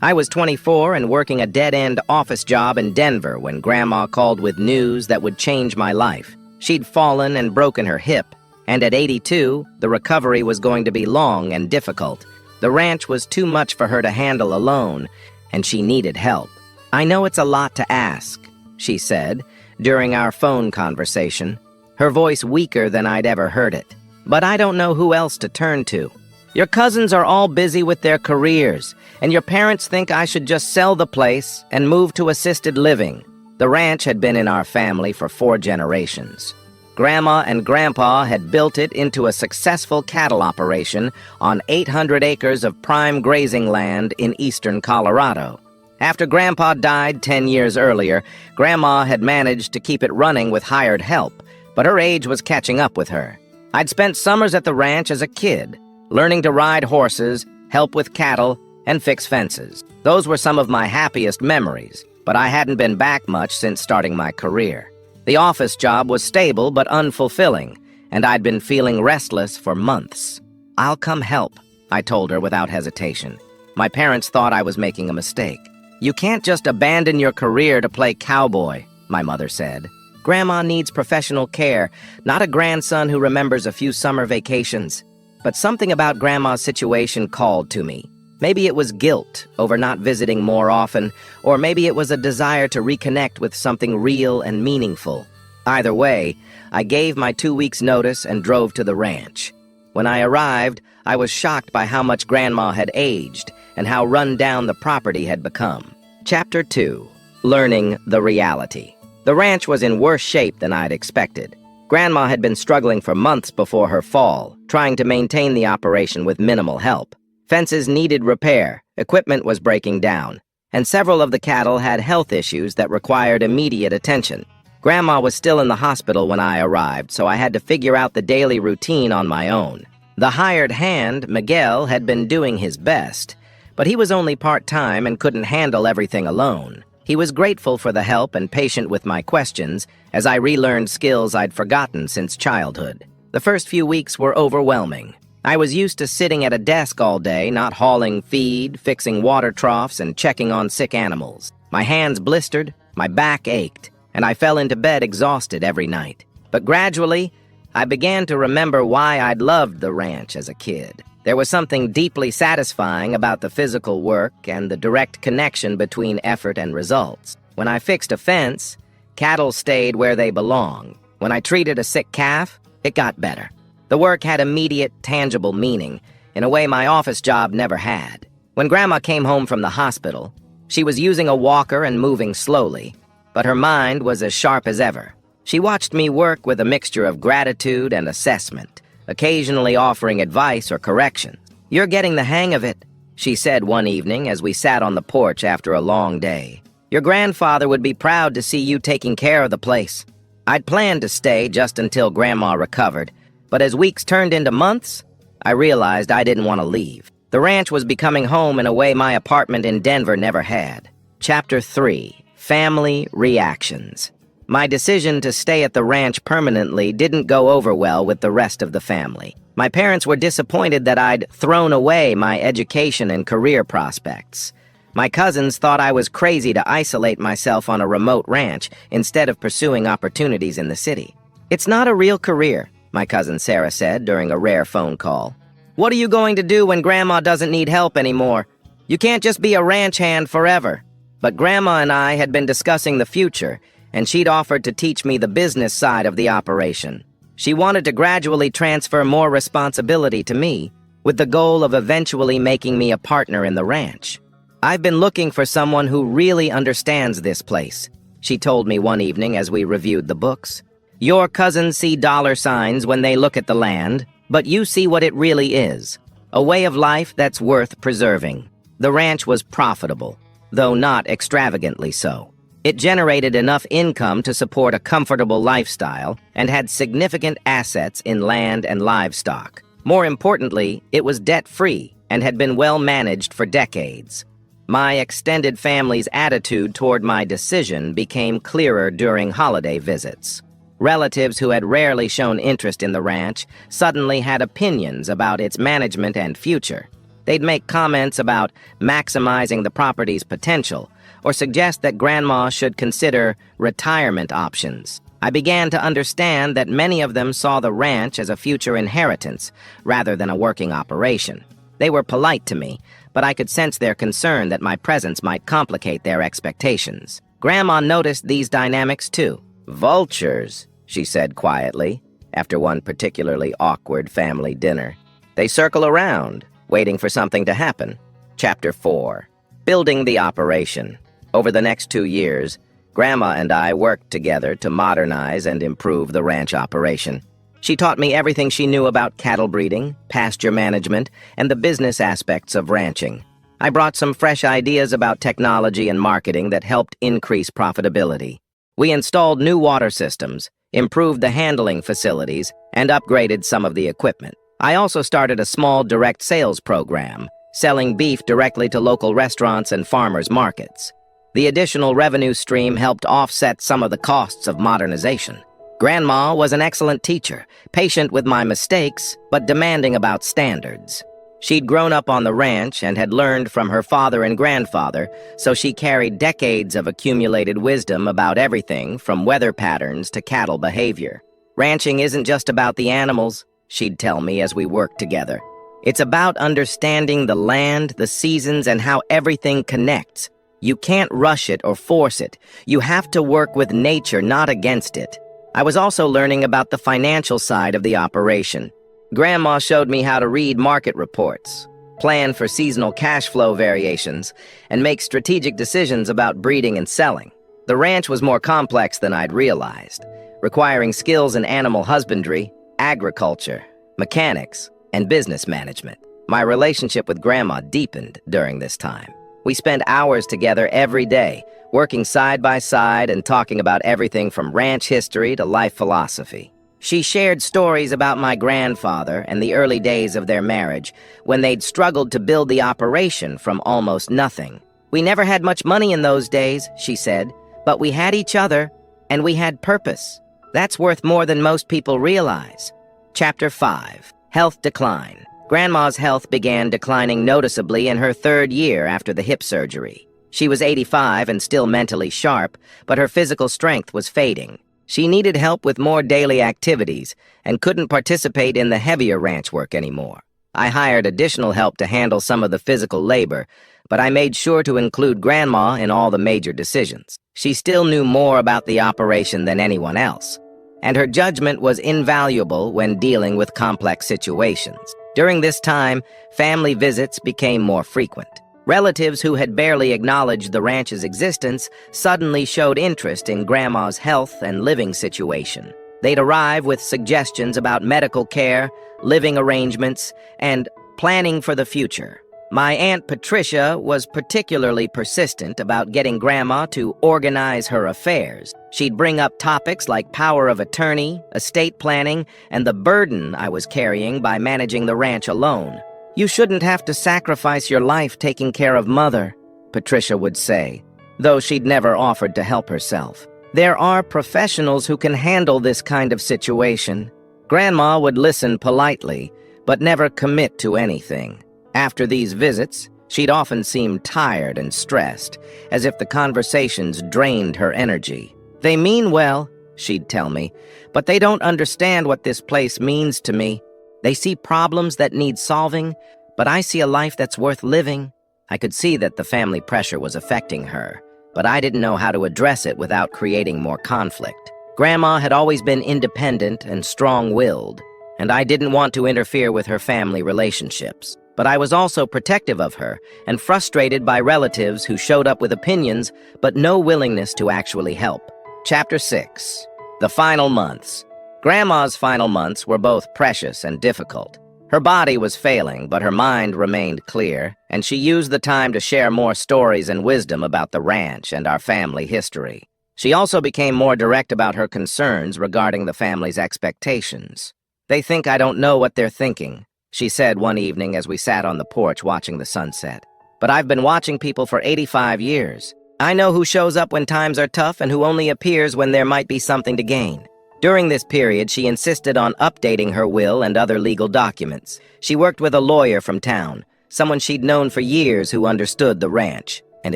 I was 24 and working a dead-end office job in Denver when Grandma called with news that would change my life. She'd fallen and broken her hip, and at 82, the recovery was going to be long and difficult. The ranch was too much for her to handle alone, and she needed help. "I know it's a lot to ask," she said during our phone conversation, her voice weaker than I'd ever heard it. "But I don't know who else to turn to. Your cousins are all busy with their careers, and your parents think I should just sell the place and move to assisted living." The ranch had been in our family for 4 generations. Grandma and Grandpa had built it into a successful cattle operation on 800 acres of prime grazing land in eastern Colorado. After Grandpa died 10 years earlier, Grandma had managed to keep it running with hired help, but her age was catching up with her. I'd spent summers at the ranch as a kid, learning to ride horses, help with cattle, and fix fences. Those were some of my happiest memories, but I hadn't been back much since starting my career. The office job was stable but unfulfilling, and I'd been feeling restless for months. "I'll come help," I told her without hesitation. My parents thought I was making a mistake. "You can't just abandon your career to play cowboy," my mother said. "Grandma needs professional care, not a grandson who remembers a few summer vacations." But something about Grandma's situation called to me. Maybe it was guilt over not visiting more often, or maybe it was a desire to reconnect with something real and meaningful. Either way, I gave my 2 weeks' notice and drove to the ranch. When I arrived, I was shocked by how much Grandma had aged and how run down the property had become. Chapter 2. Learning the Reality. The ranch was in worse shape than I'd expected. Grandma had been struggling for months before her fall, trying to maintain the operation with minimal help. Fences needed repair, equipment was breaking down, and several of the cattle had health issues that required immediate attention. Grandma was still in the hospital when I arrived, so I had to figure out the daily routine on my own. The hired hand, Miguel, had been doing his best, but he was only part-time and couldn't handle everything alone. He was grateful for the help and patient with my questions as I relearned skills I'd forgotten since childhood. The first few weeks were overwhelming. I was used to sitting at a desk all day, not hauling feed, fixing water troughs, and checking on sick animals. My hands blistered, my back ached, and I fell into bed exhausted every night. But gradually, I began to remember why I'd loved the ranch as a kid. There was something deeply satisfying about the physical work and the direct connection between effort and results. When I fixed a fence, cattle stayed where they belonged. When I treated a sick calf, it got better. The work had immediate, tangible meaning, in a way my office job never had. When Grandma came home from the hospital, she was using a walker and moving slowly, but her mind was as sharp as ever. She watched me work with a mixture of gratitude and assessment, occasionally offering advice or correction. "You're getting the hang of it," she said one evening as we sat on the porch after a long day. "Your grandfather would be proud to see you taking care of the place." I'd planned to stay just until Grandma recovered, but as weeks turned into months, I realized I didn't want to leave. The ranch was becoming home in a way my apartment in Denver never had. Chapter 3. Family Reactions. My decision to stay at the ranch permanently didn't go over well with the rest of the family. My parents were disappointed that I'd thrown away my education and career prospects. My cousins thought I was crazy to isolate myself on a remote ranch instead of pursuing opportunities in the city. "It's not a real career," my cousin Sarah said during a rare phone call. "What are you going to do when Grandma doesn't need help anymore? You can't just be a ranch hand forever." But Grandma and I had been discussing the future, and she'd offered to teach me the business side of the operation. She wanted to gradually transfer more responsibility to me, with the goal of eventually making me a partner in the ranch. "I've been looking for someone who really understands this place," she told me one evening as we reviewed the books. "Your cousins see dollar signs when they look at the land, but you see what it really is, a way of life that's worth preserving." The ranch was profitable, though not extravagantly so. It generated enough income to support a comfortable lifestyle and had significant assets in land and livestock. More importantly, it was debt-free and had been well managed for decades. My extended family's attitude toward my decision became clearer during holiday visits. Relatives who had rarely shown interest in the ranch suddenly had opinions about its management and future. They'd make comments about maximizing the property's potential, or suggest that Grandma should consider retirement options. I began to understand that many of them saw the ranch as a future inheritance rather than a working operation. They were polite to me, but I could sense their concern that my presence might complicate their expectations. Grandma noticed these dynamics too. "Vultures," she said quietly, after one particularly awkward family dinner. "They circle around, waiting for something to happen." Chapter 4. Building the operation. Over the next 2 years, Grandma and I worked together to modernize and improve the ranch operation. She taught me everything she knew about cattle breeding, pasture management, and the business aspects of ranching. I brought some fresh ideas about technology and marketing that helped increase profitability. We installed new water systems, improved the handling facilities, and upgraded some of the equipment. I also started a small direct sales program, selling beef directly to local restaurants and farmers markets. The additional revenue stream helped offset some of the costs of modernization. Grandma was an excellent teacher, patient with my mistakes, but demanding about standards. She'd grown up on the ranch and had learned from her father and grandfather, so she carried decades of accumulated wisdom about everything from weather patterns to cattle behavior. "Ranching isn't just about the animals," she'd tell me as we worked together. "It's about understanding the land, the seasons, and how everything connects. You can't rush it or force it. You have to work with nature, not against it." I was also learning about the financial side of the operation. Grandma showed me how to read market reports, plan for seasonal cash flow variations, and make strategic decisions about breeding and selling. The ranch was more complex than I'd realized, requiring skills in animal husbandry, agriculture, mechanics, and business management. My relationship with Grandma deepened during this time. We spent hours together every day, working side by side and talking about everything from ranch history to life philosophy. She shared stories about my grandfather and the early days of their marriage, when they'd struggled to build the operation from almost nothing. "We never had much money in those days," she said, "but we had each other, and we had purpose. That's worth more than most people realize." Chapter 5. Health decline. Grandma's health began declining noticeably in her 3rd year after the hip surgery. She was 85 and still mentally sharp, but her physical strength was fading. She needed help with more daily activities and couldn't participate in the heavier ranch work anymore. I hired additional help to handle some of the physical labor, but I made sure to include Grandma in all the major decisions. She still knew more about the operation than anyone else, and her judgment was invaluable when dealing with complex situations. During this time, family visits became more frequent. Relatives who had barely acknowledged the ranch's existence suddenly showed interest in Grandma's health and living situation. They'd arrive with suggestions about medical care, living arrangements, and planning for the future. My Aunt Patricia was particularly persistent about getting Grandma to organize her affairs. She'd bring up topics like power of attorney, estate planning, and the burden I was carrying by managing the ranch alone. "You shouldn't have to sacrifice your life taking care of Mother," Patricia would say, though she'd never offered to help herself. "There are professionals who can handle this kind of situation." Grandma would listen politely, but never commit to anything. After these visits, she'd often seem tired and stressed, as if the conversations drained her energy. "They mean well," she'd tell me, "but they don't understand what this place means to me. They see problems that need solving, but I see a life that's worth living." I could see that the family pressure was affecting her, but I didn't know how to address it without creating more conflict. Grandma had always been independent and strong-willed, and I didn't want to interfere with her family relationships. But I was also protective of her and frustrated by relatives who showed up with opinions but no willingness to actually help. Chapter 6. The final months. Grandma's final months were both precious and difficult. Her body was failing, but her mind remained clear, and she used the time to share more stories and wisdom about the ranch and our family history. She also became more direct about her concerns regarding the family's expectations. "They think I don't know what they're thinking," she said one evening as we sat on the porch watching the sunset. "But I've been watching people for 85 years. I know who shows up when times are tough and who only appears when there might be something to gain." During this period, she insisted on updating her will and other legal documents. She worked with a lawyer from town, someone she'd known for years who understood the ranch and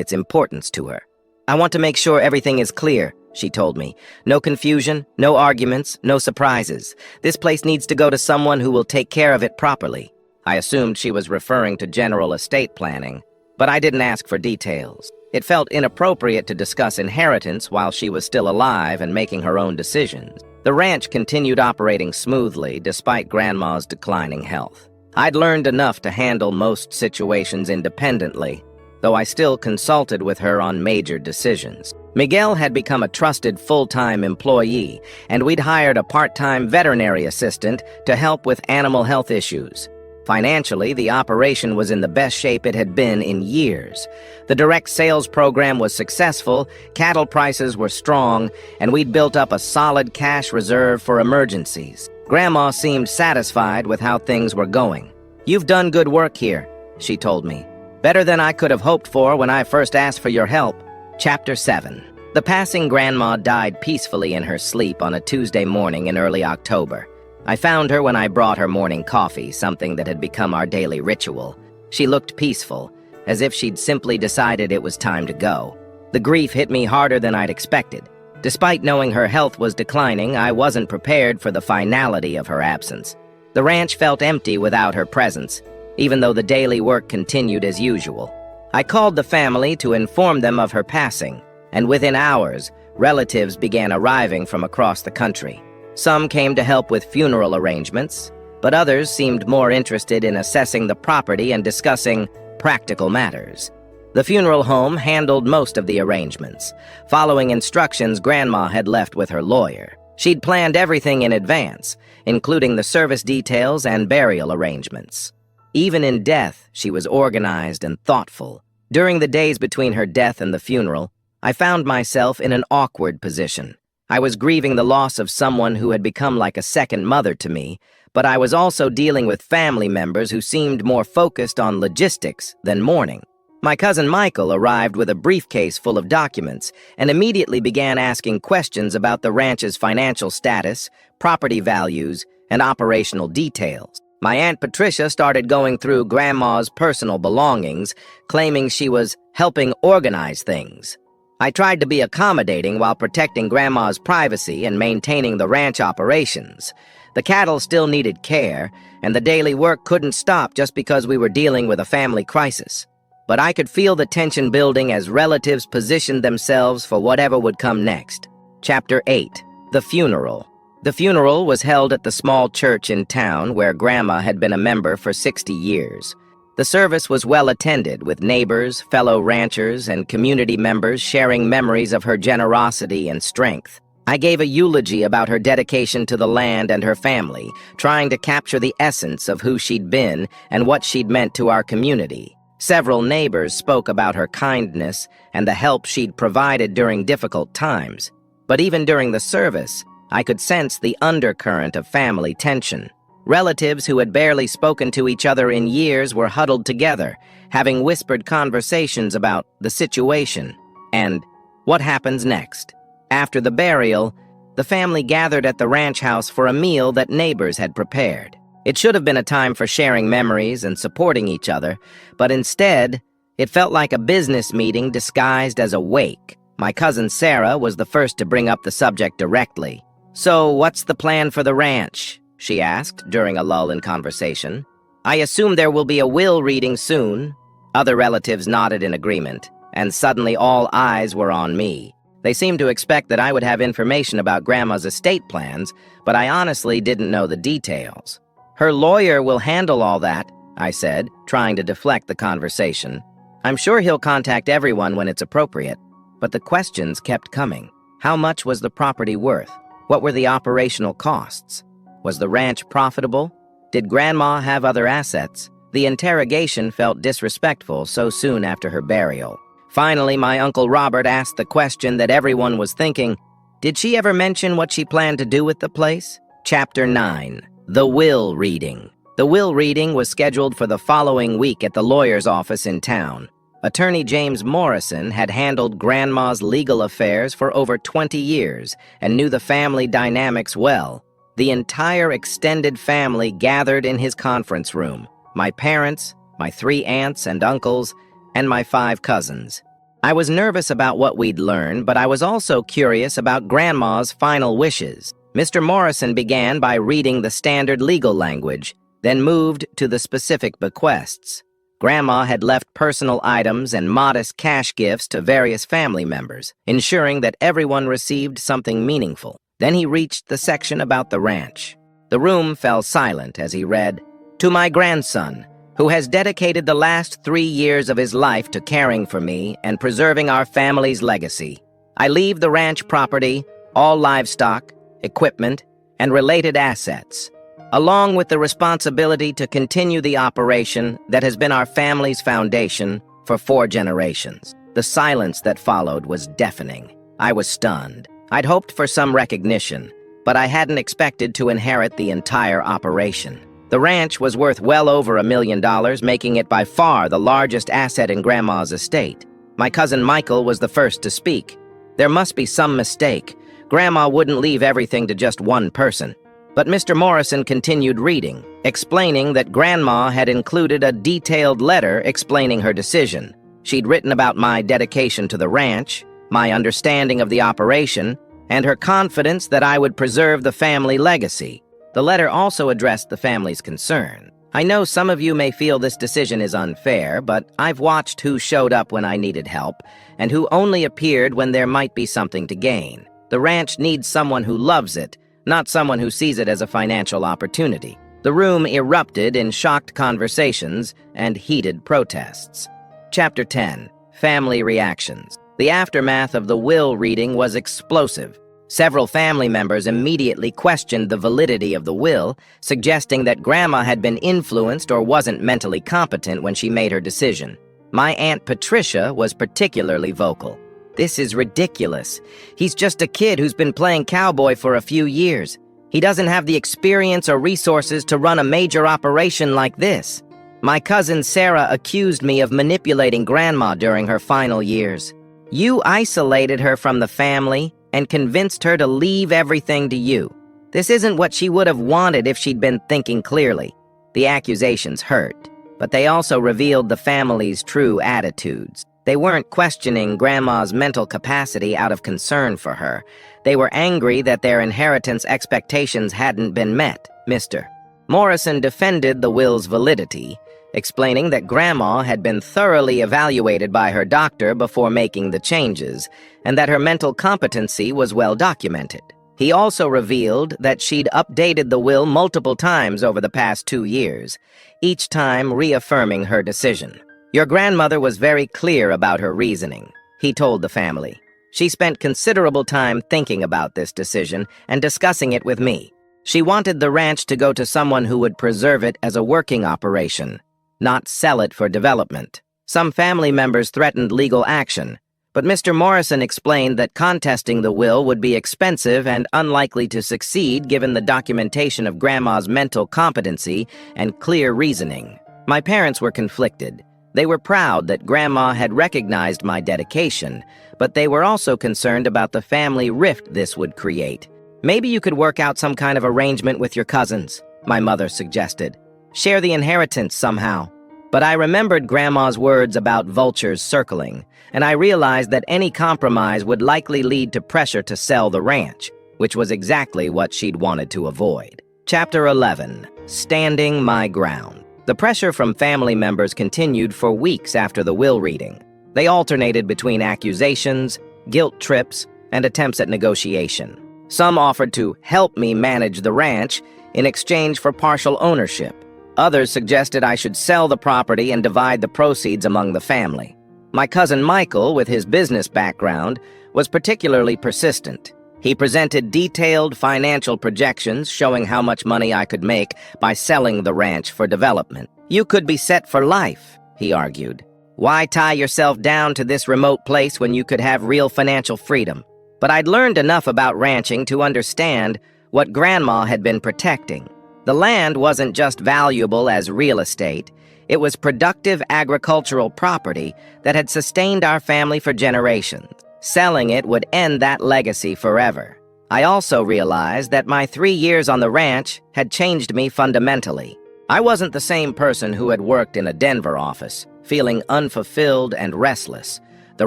its importance to her. "I want to make sure everything is clear," she told me. "No confusion, no arguments, no surprises. This place needs to go to someone who will take care of it properly." I assumed she was referring to general estate planning, but I didn't ask for details. It felt inappropriate to discuss inheritance while she was still alive and making her own decisions. The ranch continued operating smoothly despite Grandma's declining health. I'd learned enough to handle most situations independently, though I still consulted with her on major decisions. Miguel had become a trusted full-time employee, and we'd hired a part-time veterinary assistant to help with animal health issues. Financially, the operation was in the best shape it had been in years. The direct sales program was successful, cattle prices were strong, and we'd built up a solid cash reserve for emergencies. Grandma seemed satisfied with how things were going. "You've done good work here," she told me. "Better than I could have hoped for when I first asked for your help." Chapter 7. The passing grandma died peacefully in her sleep on a Tuesday morning in early October. I found her when I brought her morning coffee, something that had become our daily ritual. She looked peaceful, as if she'd simply decided it was time to go. The grief hit me harder than I'd expected. Despite knowing her health was declining, I wasn't prepared for the finality of her absence. The ranch felt empty without her presence, even though the daily work continued as usual. I called the family to inform them of her passing, and within hours, relatives began arriving from across the country. Some came to help with funeral arrangements, but others seemed more interested in assessing the property and discussing practical matters. The funeral home handled most of the arrangements, following instructions Grandma had left with her lawyer. She'd planned everything in advance, including the service details and burial arrangements. Even in death, she was organized and thoughtful. During the days between her death and the funeral, I found myself in an awkward position. I was grieving the loss of someone who had become like a second mother to me, but I was also dealing with family members who seemed more focused on logistics than mourning. My cousin Michael arrived with a briefcase full of documents and immediately began asking questions about the ranch's financial status, property values, and operational details. My Aunt Patricia started going through Grandma's personal belongings, claiming she was helping organize things. I tried to be accommodating while protecting Grandma's privacy and maintaining the ranch operations. The cattle still needed care, and the daily work couldn't stop just because we were dealing with a family crisis. But I could feel the tension building as relatives positioned themselves for whatever would come next. Chapter 8. The Funeral. The funeral was held at the small church in town where Grandma had been a member for 60 years. The service was well attended, with neighbors, fellow ranchers, and community members sharing memories of her generosity and strength. I gave a eulogy about her dedication to the land and her family, trying to capture the essence of who she'd been and what she'd meant to our community. Several neighbors spoke about her kindness and the help she'd provided during difficult times. But even during the service, I could sense the undercurrent of family tension. Relatives who had barely spoken to each other in years were huddled together, having whispered conversations about the situation and what happens next. After the burial, the family gathered at the ranch house for a meal that neighbors had prepared. It should have been a time for sharing memories and supporting each other, but instead, it felt like a business meeting disguised as a wake. My cousin Sarah was the first to bring up the subject directly. "So, what's the plan for the ranch?" she asked during a lull in conversation. "I assume there will be a will reading soon." Other relatives nodded in agreement, and suddenly all eyes were on me. They seemed to expect that I would have information about Grandma's estate plans, but I honestly didn't know the details. "Her lawyer will handle all that," I said, trying to deflect the conversation. "I'm sure he'll contact everyone when it's appropriate." But the questions kept coming. How much was the property worth? What were the operational costs? Was the ranch profitable? Did Grandma have other assets? The interrogation felt disrespectful so soon after her burial. Finally, my Uncle Robert asked the question that everyone was thinking. Did she ever mention what she planned to do with the place? Chapter 9. The Will Reading. The will reading was scheduled for the following week at the lawyer's office in town. Attorney James Morrison had handled Grandma's legal affairs for over 20 years and knew the family dynamics well. The entire extended family gathered in his conference room. My parents, my 3 aunts and uncles, and my 5 cousins. I was nervous about what we'd learn, but I was also curious about Grandma's final wishes. Mr. Morrison began by reading the standard legal language, then moved to the specific bequests. Grandma had left personal items and modest cash gifts to various family members, ensuring that everyone received something meaningful. Then he reached the section about the ranch. The room fell silent as he read, "To my grandson, who has dedicated the last 3 years of his life to caring for me and preserving our family's legacy. I leave the ranch property, all livestock, equipment, and related assets, along with the responsibility to continue the operation that has been our family's foundation for 4 generations." The silence that followed was deafening. I was stunned. I'd hoped for some recognition, but I hadn't expected to inherit the entire operation. The ranch was worth well over $1 million, making it by far the largest asset in Grandma's estate. My cousin Michael was the first to speak. There must be some mistake. Grandma wouldn't leave everything to just one person. But Mr. Morrison continued reading, explaining that Grandma had included a detailed letter explaining her decision. She'd written about my dedication to the ranch, my understanding of the operation, and her confidence that I would preserve the family legacy. The letter also addressed the family's concern. I know some of you may feel this decision is unfair, but I've watched who showed up when I needed help and who only appeared when there might be something to gain. The ranch needs someone who loves it, not someone who sees it as a financial opportunity. The room erupted in shocked conversations and heated protests. Chapter 10. Family Reactions. The aftermath of the will reading was explosive. Several family members immediately questioned the validity of the will, suggesting that Grandma had been influenced or wasn't mentally competent when she made her decision. My Aunt Patricia was particularly vocal. "This is ridiculous. He's just a kid who's been playing cowboy for a few years. He doesn't have the experience or resources to run a major operation like this." My cousin Sarah accused me of manipulating Grandma during her final years. "You isolated her from the family and convinced her to leave everything to you. This isn't what she would have wanted if she'd been thinking clearly." The accusations hurt, but they also revealed the family's true attitudes. They weren't questioning Grandma's mental capacity out of concern for her. They were angry that their inheritance expectations hadn't been met. Mr. Morrison defended the will's validity, explaining that Grandma had been thoroughly evaluated by her doctor before making the changes, and that her mental competency was well documented. He also revealed that she'd updated the will multiple times over the past 2 years, each time reaffirming her decision. "Your grandmother was very clear about her reasoning," he told the family. "She spent considerable time thinking about this decision and discussing it with me. She wanted the ranch to go to someone who would preserve it as a working operation, not sell it for development." Some family members threatened legal action, but Mr. Morrison explained that contesting the will would be expensive and unlikely to succeed given the documentation of Grandma's mental competency and clear reasoning. My parents were conflicted. They were proud that Grandma had recognized my dedication, but they were also concerned about the family rift this would create. "Maybe you could work out some kind of arrangement with your cousins," my mother suggested. "Share the inheritance somehow." But I remembered Grandma's words about vultures circling, and I realized that any compromise would likely lead to pressure to sell the ranch, which was exactly what she'd wanted to avoid. Chapter 11. Standing My Ground. The pressure from family members continued for weeks after the will reading. They alternated between accusations, guilt trips, and attempts at negotiation. Some offered to help me manage the ranch in exchange for partial ownership. Others suggested I should sell the property and divide the proceeds among the family. My cousin Michael, with his business background, was particularly persistent. He presented detailed financial projections showing how much money I could make by selling the ranch for development. "You could be set for life," he argued. "Why tie yourself down to this remote place when you could have real financial freedom?" But I'd learned enough about ranching to understand what Grandma had been protecting. The land wasn't just valuable as real estate. It was productive agricultural property that had sustained our family for generations. Selling it would end that legacy forever. I also realized that my 3 years on the ranch had changed me fundamentally. I wasn't the same person who had worked in a Denver office, feeling unfulfilled and restless. The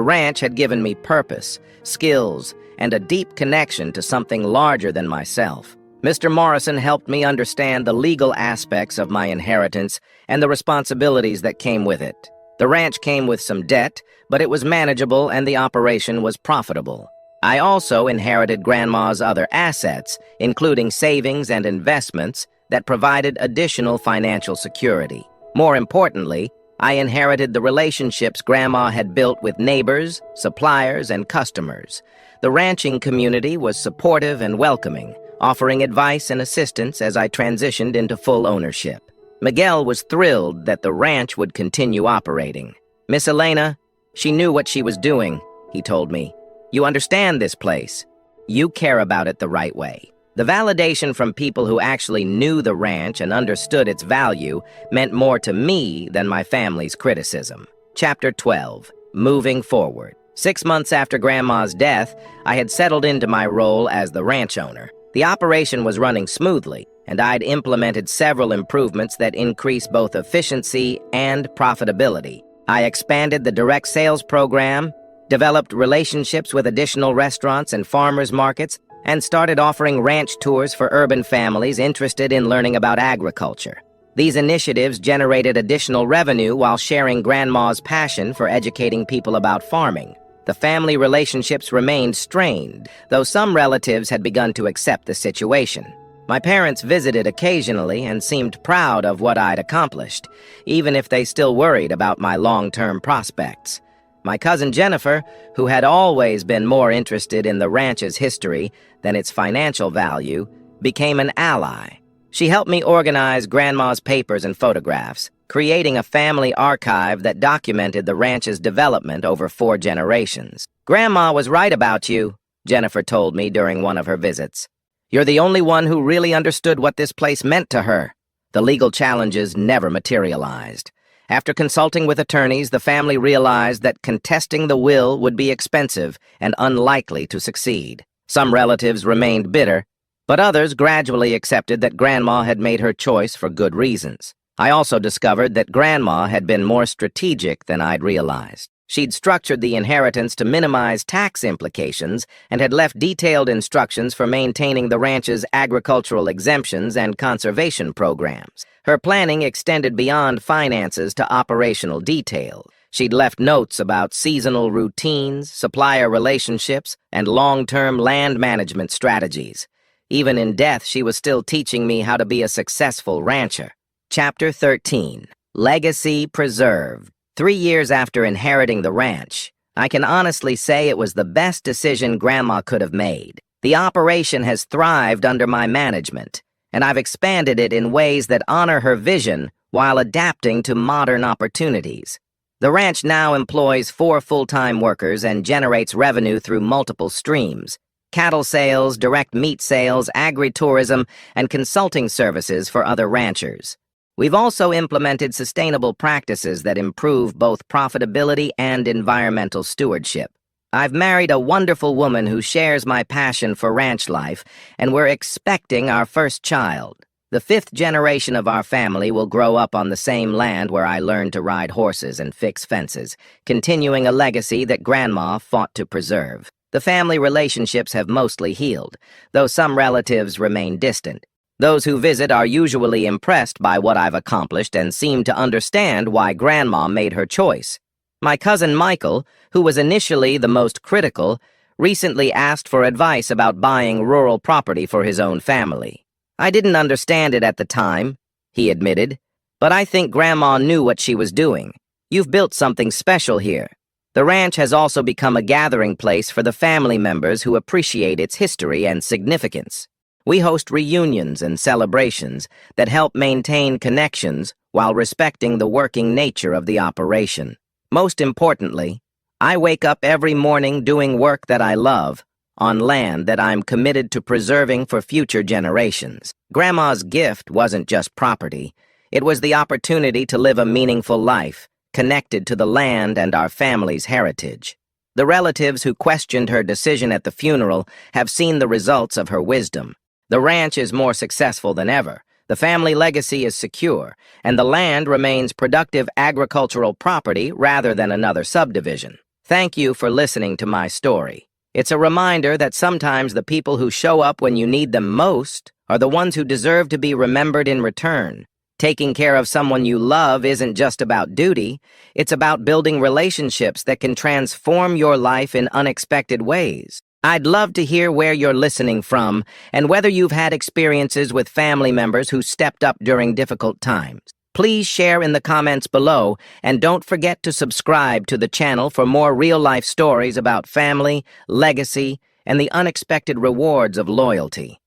ranch had given me purpose, skills, and a deep connection to something larger than myself. Mr. Morrison helped me understand the legal aspects of my inheritance and the responsibilities that came with it. The ranch came with some debt, but it was manageable and the operation was profitable. I also inherited Grandma's other assets, including savings and investments, that provided additional financial security. More importantly, I inherited the relationships Grandma had built with neighbors, suppliers, and customers. The ranching community was supportive and welcoming, offering advice and assistance as I transitioned into full ownership. Miguel was thrilled that the ranch would continue operating. "Miss Elena, she knew what she was doing," he told me. "You understand this place. You care about it the right way." The validation from people who actually knew the ranch and understood its value meant more to me than my family's criticism. Chapter 12. Moving Forward. 6 months after Grandma's death, I had settled into my role as the ranch owner. The operation was running smoothly, and I'd implemented several improvements that increased both efficiency and profitability. I expanded the direct sales program, developed relationships with additional restaurants and farmers markets, and started offering ranch tours for urban families interested in learning about agriculture. These initiatives generated additional revenue while sharing Grandma's passion for educating people about farming. The family relationships remained strained, though some relatives had begun to accept the situation. My parents visited occasionally and seemed proud of what I'd accomplished, even if they still worried about my long-term prospects. My cousin Jennifer, who had always been more interested in the ranch's history than its financial value, became an ally. She helped me organize Grandma's papers and photographs, creating a family archive that documented the ranch's development over 4 generations. "Grandma was right about you," Jennifer told me during one of her visits. "You're the only one who really understood what this place meant to her." The legal challenges never materialized. After consulting with attorneys, the family realized that contesting the will would be expensive and unlikely to succeed. Some relatives remained bitter, but others gradually accepted that Grandma had made her choice for good reasons. I also discovered that Grandma had been more strategic than I'd realized. She'd structured the inheritance to minimize tax implications and had left detailed instructions for maintaining the ranch's agricultural exemptions and conservation programs. Her planning extended beyond finances to operational detail. She'd left notes about seasonal routines, supplier relationships, and long-term land management strategies. Even in death, she was still teaching me how to be a successful rancher. Chapter 13. Legacy Preserved. 3 years after inheriting the ranch, I can honestly say it was the best decision Grandma could have made. The operation has thrived under my management, and I've expanded it in ways that honor her vision while adapting to modern opportunities. The ranch now employs 4 full-time workers and generates revenue through multiple streams: cattle sales, direct meat sales, agritourism, and consulting services for other ranchers. We've also implemented sustainable practices that improve both profitability and environmental stewardship. I've married a wonderful woman who shares my passion for ranch life, and we're expecting our first child. The 5th generation of our family will grow up on the same land where I learned to ride horses and fix fences, continuing a legacy that Grandma fought to preserve. The family relationships have mostly healed, though some relatives remain distant. Those who visit are usually impressed by what I've accomplished and seem to understand why Grandma made her choice. My cousin Michael, who was initially the most critical, recently asked for advice about buying rural property for his own family. "I didn't understand it at the time," he admitted, "but I think Grandma knew what she was doing. You've built something special here." The ranch has also become a gathering place for the family members who appreciate its history and significance. We host reunions and celebrations that help maintain connections while respecting the working nature of the operation. Most importantly, I wake up every morning doing work that I love, on land that I'm committed to preserving for future generations. Grandma's gift wasn't just property. It was the opportunity to live a meaningful life, connected to the land and our family's heritage. The relatives who questioned her decision at the funeral have seen the results of her wisdom. The ranch is more successful than ever. The family legacy is secure, and the land remains productive agricultural property rather than another subdivision. Thank you for listening to my story. It's a reminder that sometimes the people who show up when you need them most are the ones who deserve to be remembered in return. Taking care of someone you love isn't just about duty, it's about building relationships that can transform your life in unexpected ways. I'd love to hear where you're listening from and whether you've had experiences with family members who stepped up during difficult times. Please share in the comments below, and don't forget to subscribe to the channel for more real-life stories about family, legacy, and the unexpected rewards of loyalty.